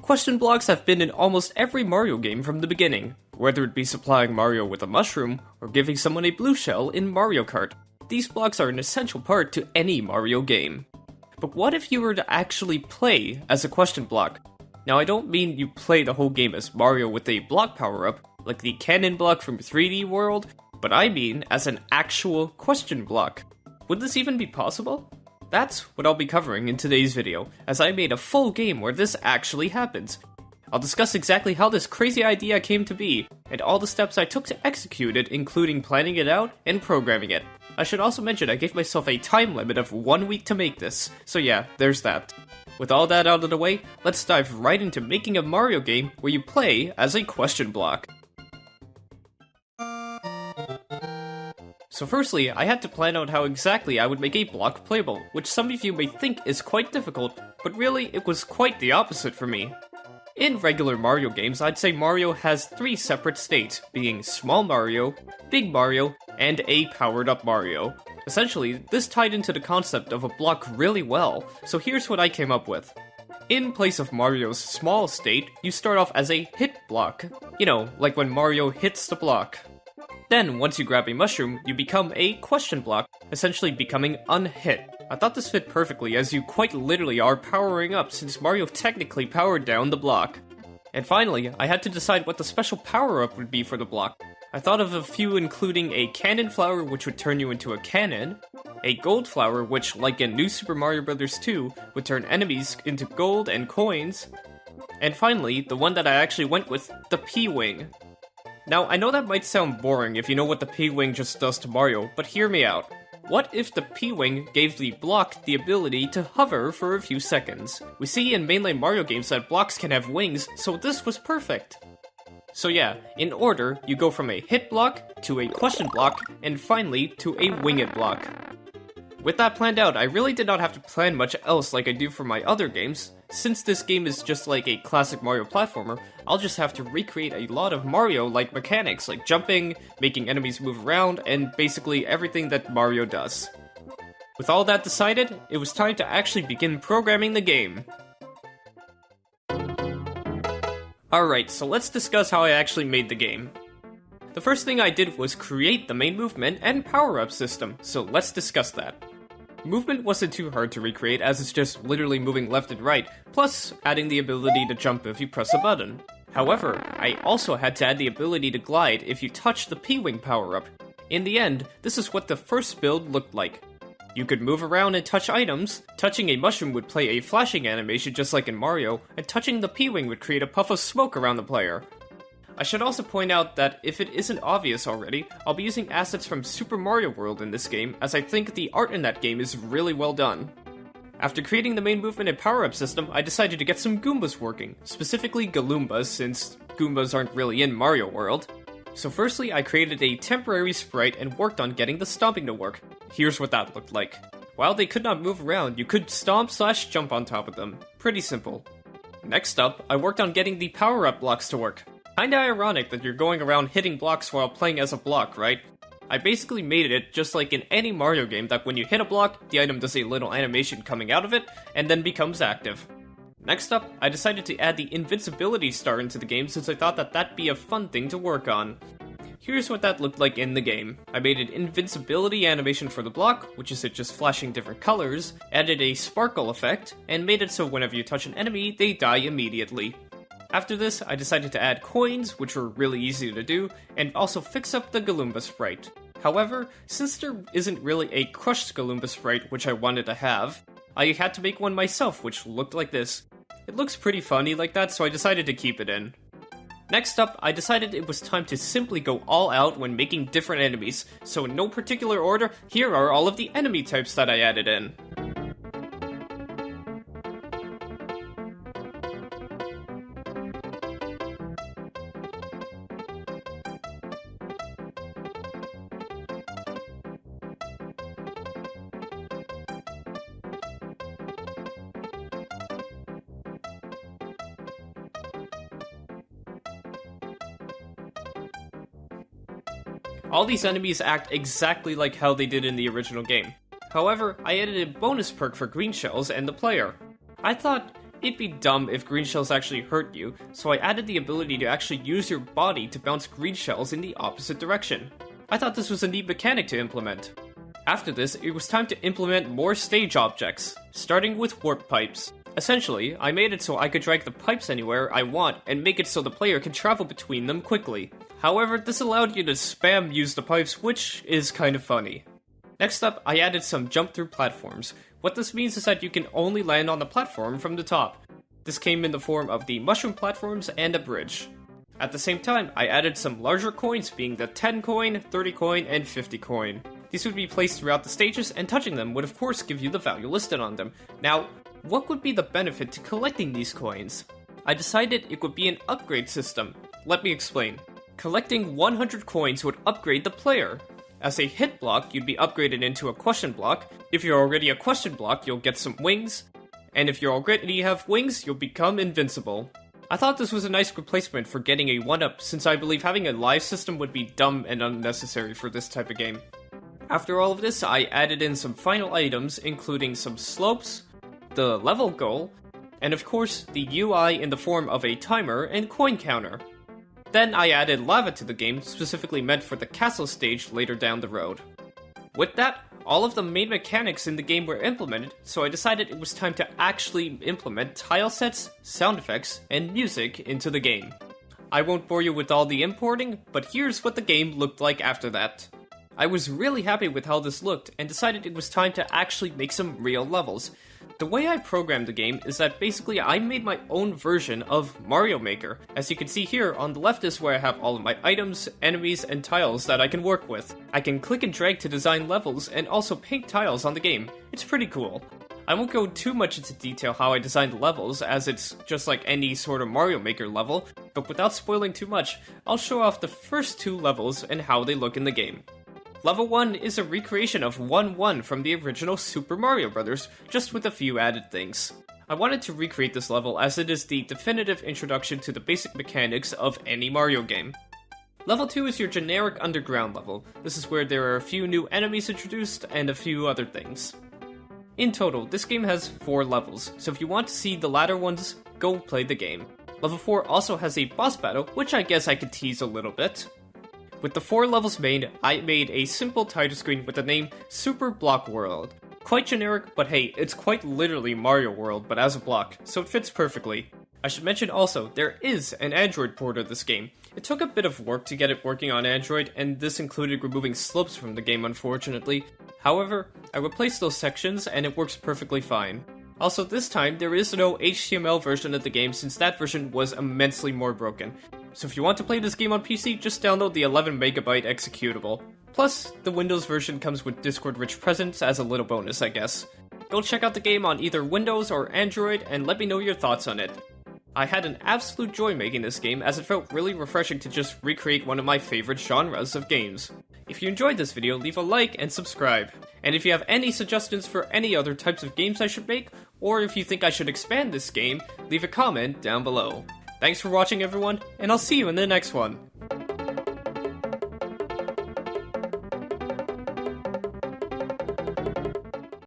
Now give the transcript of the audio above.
question blocks have been in almost every Mario game from the beginning, whether it be supplying Mario with a mushroom or giving someone a blue shell in Mario Kart. These blocks are an essential part to any Mario game. But what if you were to actually play as a question block? Now I don't mean you play the whole game as Mario with a block power-up, like the cannon block from 3D World, but I mean as an actual question block. Would this even be possible? That's what I'll be covering in today's video, as I made a full game where this actually happens. I'll discuss exactly how this crazy idea came to be, and all the steps I took to execute it, including planning it out and programming it. I should also mention I gave myself a time limit of 1 week to make this, so yeah, there's that. With all that out of the way, let's dive right into making a Mario game where you play as a question block. So firstly, I had to plan out how exactly I would make a block playable, which some of you may think is quite difficult, but really it was quite the opposite for me. In regular Mario games, I'd say Mario has 3 separate states, being Small Mario, Big Mario, and a powered up Mario. Essentially, this tied into the concept of a block really well, so here's what I came up with. In place of Mario's small state, you start off as a hit block. You know, like when Mario hits the block. Then, once you grab a mushroom, you become a question block, essentially becoming unhit. I thought this fit perfectly as you quite literally are powering up since Mario technically powered down the block. And finally, I had to decide what the special power-up would be for the block. I thought of a few including a cannon flower which would turn you into a cannon, a gold flower which, like in New Super Mario Bros. 2, would turn enemies into gold and coins, and finally, the one that I actually went with, the P-Wing. Now, I know that might sound boring if you know what the P-Wing just does to Mario, but hear me out. What if the P-Wing gave the block the ability to hover for a few seconds? We see in mainline Mario games that blocks can have wings, so this was perfect. So yeah, in order, you go from a hit block, to a question block, and finally to a winged block. With that planned out, I really did not have to plan much else like I do for my other games. Since this game is just like a classic Mario platformer, I'll just have to recreate a lot of Mario-like mechanics like jumping, making enemies move around, and basically everything that Mario does. With all that decided, it was time to actually begin programming the game. Alright, so let's discuss how I actually made the game. The first thing I did was create the main movement and power-up system, so let's discuss that. Movement wasn't too hard to recreate as it's just literally moving left and right, plus adding the ability to jump if you press a button. However, I also had to add the ability to glide if you touch the P-Wing power-up. In the end, this is what the first build looked like. You could move around and touch items, touching a mushroom would play a flashing animation just like in Mario, and touching the P-Wing would create a puff of smoke around the player. I should also point out that if it isn't obvious already, I'll be using assets from Super Mario World in this game, as I think the art in that game is really well done. After creating the main movement and power-up system, I decided to get some Goombas working, specifically Galoombas, since Goombas aren't really in Mario World. So firstly, I created a temporary sprite and worked on getting the stomping to work. Here's what that looked like. While they could not move around, you could stomp/jump on top of them. Pretty simple. Next up, I worked on getting the power-up blocks to work. Kinda ironic that you're going around hitting blocks while playing as a block, right? I basically made it just like in any Mario game that when you hit a block, the item does a little animation coming out of it, and then becomes active. Next up, I decided to add the invincibility star into the game since I thought that that'd be a fun thing to work on. Here's what that looked like in the game. I made an invincibility animation for the block, which is it just flashing different colors, added a sparkle effect, and made it so whenever you touch an enemy, they die immediately. After this, I decided to add coins, which were really easy to do, and also fix up the Galoomba sprite. However, since there isn't really a crushed Galoomba sprite, which I wanted to have, I had to make one myself, which looked like this. It looks pretty funny like that, so I decided to keep it in. Next up, I decided it was time to simply go all out when making different enemies, so in no particular order, here are all of the enemy types that I added in. All these enemies act exactly like how they did in the original game. However, I added a bonus perk for green shells and the player. I thought, It'd be dumb if green shells actually hurt you, so I added the ability to actually use your body to bounce green shells in the opposite direction. I thought this was a neat mechanic to implement. After this, it was time to implement more stage objects, starting with warp pipes. Essentially, I made it so I could drag the pipes anywhere I want and make it so the player can travel between them quickly. However, this allowed you to spam use the pipes, which is kind of funny. Next up, I added some jump-through platforms. What this means is that you can only land on the platform from the top. This came in the form of the mushroom platforms and a bridge. At the same time, I added some larger coins, being the 10 coin, 30 coin, and 50 coin. These would be placed throughout the stages, and touching them would of course give you the value listed on them. Now, what would be the benefit to collecting these coins? I decided it would be an upgrade system. Let me explain. Collecting 100 coins would upgrade the player. As a hit block, you'd be upgraded into a question block. If you're already a question block, you'll get some wings. And if you already have wings, you'll become invincible. I thought this was a nice replacement for getting a 1-up, since I believe having a live system would be dumb and unnecessary for this type of game. After all of this, I added in some final items, including some slopes, the level goal, and of course, the UI in the form of a timer and coin counter. Then I added lava to the game, specifically meant for the castle stage later down the road. With that, all of the main mechanics in the game were implemented, so I decided it was time to actually implement tile sets, sound effects, and music into the game. I won't bore you with all the importing, but here's what the game looked like after that. I was really happy with how this looked, and decided it was time to actually make some real levels. The way I programmed the game is that basically I made my own version of Mario Maker. As you can see here, on the left is where I have all of my items, enemies, and tiles that I can work with. I can click and drag to design levels and also paint tiles on the game. It's pretty cool. I won't go too much into detail how I designed the levels, as it's just like any sort of Mario Maker level, but without spoiling too much, I'll show off the first 2 levels and how they look in the game. Level 1 is a recreation of 1-1 from the original Super Mario Bros., just with a few added things. I wanted to recreate this level as it is the definitive introduction to the basic mechanics of any Mario game. Level 2 is your generic underground level. This is where there are a few new enemies introduced and a few other things. In total, this game has 4 levels, so if you want to see the latter ones, go play the game. Level 4 also has a boss battle, which I guess I could tease a little bit. With the 4 levels made, I made a simple title screen with the name Super Block World. Quite generic, but hey, it's quite literally Mario World, but as a block, so it fits perfectly. I should mention also, there is an Android port of this game. It took a bit of work to get it working on Android, and this included removing slopes from the game unfortunately. However, I replaced those sections and it works perfectly fine. Also, this time, there is no HTML version of the game since that version was immensely more broken. So if you want to play this game on PC, just download the 11MB executable. Plus, the Windows version comes with Discord-rich presents as a little bonus, I guess. Go check out the game on either Windows or Android and let me know your thoughts on it. I had an absolute joy making this game as it felt really refreshing to just recreate one of my favorite genres of games. If you enjoyed this video, leave a like and subscribe. And if you have any suggestions for any other types of games I should make, or if you think I should expand this game, leave a comment down below. Thanks for watching everyone, and I'll see you in the next one.